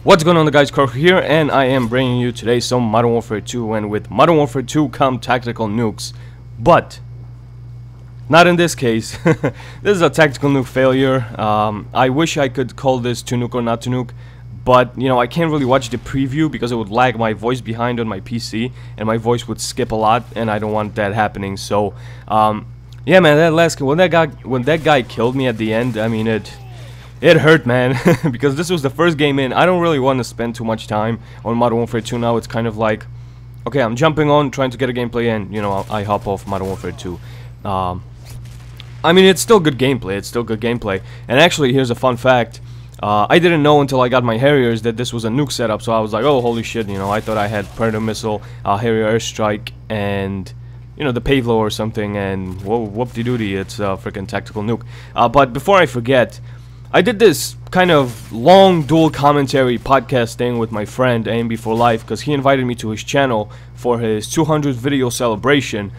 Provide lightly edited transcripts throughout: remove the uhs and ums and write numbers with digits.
What's going on, the guys? Croc here, and I am bringing you today some Modern Warfare 2, and with Modern Warfare 2 come tactical nukes. But not in this case. This is a tactical nuke failure. I wish I could call this to nuke or not to nuke, but you know, I can't really watch the preview because it would lag my voice behind on my PC, and my voice would skip a lot, and I don't want that happening. So, yeah, man, that last when that guy killed me at the end, I mean It hurt, man, because this was the first game in. I don't really want to spend too much time on Modern Warfare 2 now. It's kind of like, okay, I'm jumping on, trying to get a gameplay, and, you know, I hop off Modern Warfare 2. I mean, it's still good gameplay. It's still good gameplay. And actually, here's a fun fact. I didn't know until I got my Harriers that this was a nuke setup, so I was like, oh, holy shit, you know, I thought I had Predator Missile, Harrier Airstrike, and you know, the Pavlo or something, and whoa, whoop-de-doody, it's a freaking tactical nuke. But before I forget, I did this kind of long dual commentary podcast thing with my friend AMB for Life because he invited me to his channel for his 200th video celebration,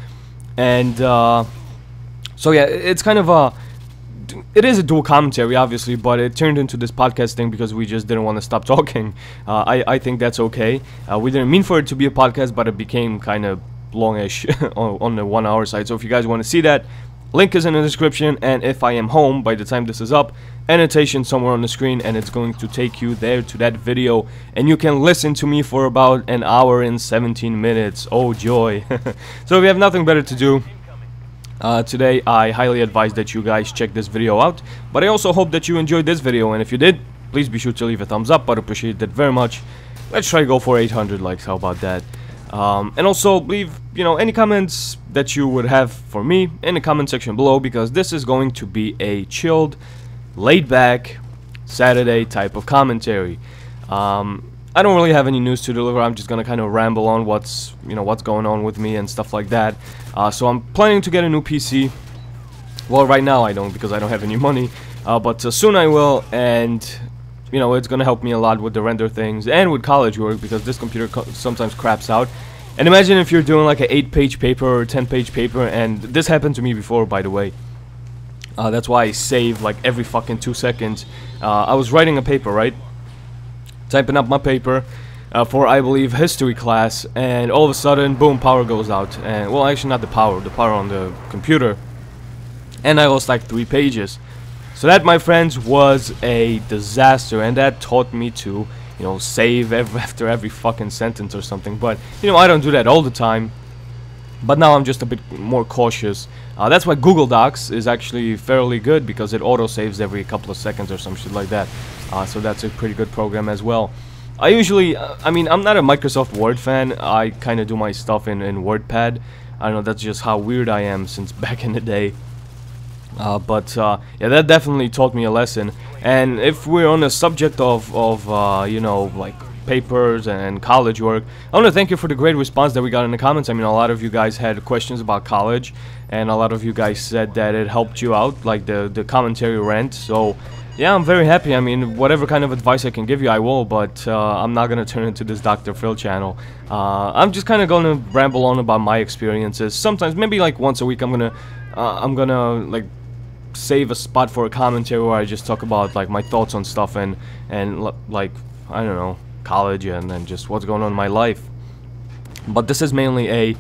and so yeah, it's kind of it is a dual commentary obviously, but it turned into this podcast thing because we just didn't want to stop talking. I think that's okay. We didn't mean for it to be a podcast, but it became kind of longish on the 1 hour side. So if you guys want to see that, link is in the description, and if I am home by the time this is up, annotation somewhere on the screen, and it's going to take you there to that video, and you can listen to me for about an hour and 17 minutes. Oh joy. So if you have nothing better to do today, I highly advise that you guys check this video out, but I also hope that you enjoyed this video, and if you did, please be sure to leave a thumbs up. I'd appreciate that very much. Let's try to go for 800 likes. How about that? And also leave, you know, any comments that you would have for me in the comment section below, because this is going to be a chilled, laid back Saturday type of commentary. I don't really have any news to deliver. I'm just gonna kind of ramble on what's going on with me and stuff like that. So I'm planning to get a new PC. Well, right now I don't, because I don't have any money, but soon I will, and you know, it's gonna help me a lot with the render things and with college work, because this computer sometimes craps out. And imagine if you're doing like an 8-page paper or 10-page paper, and this happened to me before, by the way. That's why I save like every fucking 2 seconds. I was writing a paper, right? Typing up my paper for, I believe, history class, and all of a sudden, boom, power goes out. And well, actually not the power on the computer, and I lost like 3 pages. So that, my friends, was a disaster, and that taught me to, you know, save after every fucking sentence or something. But, you know, I don't do that all the time, but now I'm just a bit more cautious. That's why Google Docs is actually fairly good, because it auto-saves every couple of seconds or some shit like that. So that's a pretty good program as well. I usually, I mean, I'm not a Microsoft Word fan. I kind of do my stuff in WordPad. I don't know, that's just how weird I am since back in the day. Yeah, that definitely taught me a lesson. And if we're on the subject of you know, like papers and college work, I want to thank you for the great response that we got in the comments. I mean, a lot of you guys had questions about college, and a lot of you guys said that it helped you out, like the commentary rant. So yeah, I'm very happy. I mean, whatever kind of advice I can give you, I will, but I'm not gonna turn into this Dr. Phil channel. I'm just kind of gonna ramble on about my experiences. Sometimes, maybe like once a week, I'm gonna like save a spot for a commentary where I just talk about like my thoughts on stuff and like, I don't know, college and then just what's going on in my life. But this is mainly a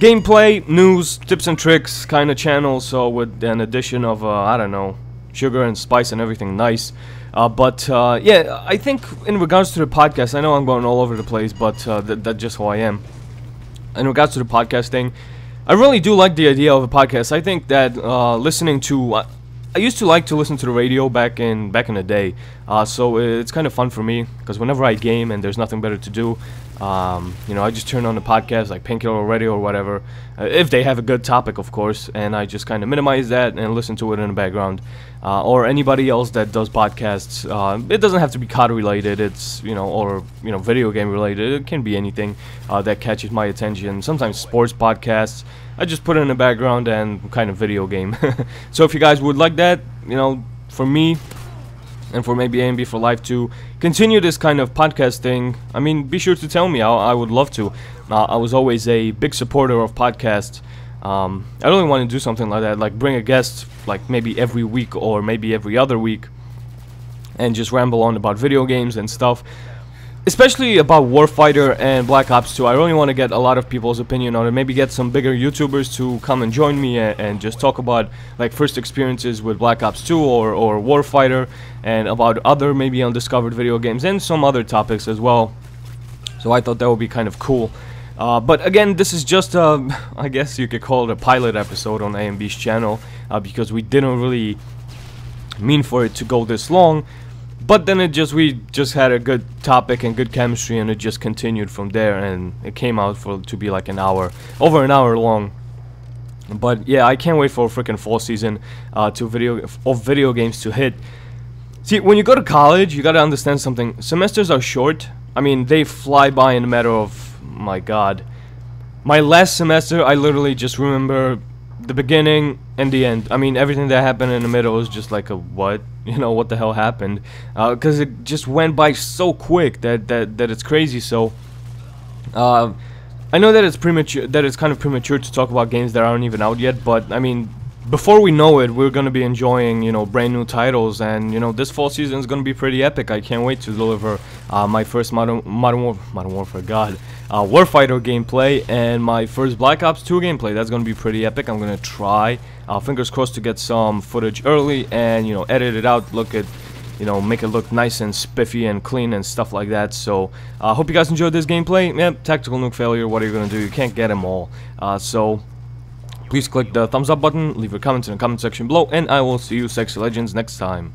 gameplay, news, tips and tricks kind of channel, so with an addition of I don't know, sugar and spice and everything nice. Yeah, I think in regards to the podcast, I know I'm going all over the place, but that's just how I am. In regards to the podcast thing, I really do like the idea of a podcast. I think that listening to, I used to like to listen to the radio back in the day, so it's kind of fun for me, because whenever I game and there's nothing better to do, you know, I just turn on the podcast, like Painkiller Radio or whatever, if they have a good topic, of course, and I just kind of minimize that and listen to it in the background. Or anybody else that does podcasts. It doesn't have to be COD related. It's, you know, or, you know, video game related. It can be anything that catches my attention. Sometimes sports podcasts. I just put it in the background and kind of video game. So if you guys would like that, you know, for me and for maybe AMB for Life to continue this kind of podcast thing, I mean, be sure to tell me. I would love to. I was always a big supporter of podcasts. I really want to do something like that, like bring a guest, like maybe every week or maybe every other week, and just ramble on about video games and stuff, especially about Warfighter and Black Ops 2. I really want to get a lot of people's opinion on it, maybe get some bigger YouTubers to come and join me and just talk about like first experiences with Black Ops 2 or Warfighter, and about other maybe undiscovered video games and some other topics as well. So I thought that would be kind of cool. But again, this is just I guess you could call it a pilot episode on AMB's channel, because we didn't really mean for it to go this long. But then we just had a good topic and good chemistry, and it just continued from there, and it came out to be like over an hour long. But yeah, I can't wait for a freaking fall season of video games to hit. See, when you go to college, you gotta understand something. Semesters are short. I mean, they fly by in a matter of, my god. My last semester, I literally just remember the beginning and the end. I mean, everything that happened in the middle was just like a what? You know, what the hell happened? Because it just went by so quick that it's crazy. So, I know that it's premature, that it's kind of premature to talk about games that aren't even out yet, but I mean, before we know it, we're gonna be enjoying, you know, brand new titles, and you know, this fall season is gonna be pretty epic. I can't wait to deliver my first Modern Warfare, God, Warfighter gameplay, and my first Black Ops 2 gameplay. That's gonna be pretty epic. I'm gonna try, fingers crossed, to get some footage early and, you know, edit it out, you know, make it look nice and spiffy and clean and stuff like that. So, hope you guys enjoyed this gameplay. Yeah, tactical nuke failure. What are you gonna do? You can't get them all. So. Please click the thumbs up button, leave your comments in the comment section below, and I will see you sexy legends next time.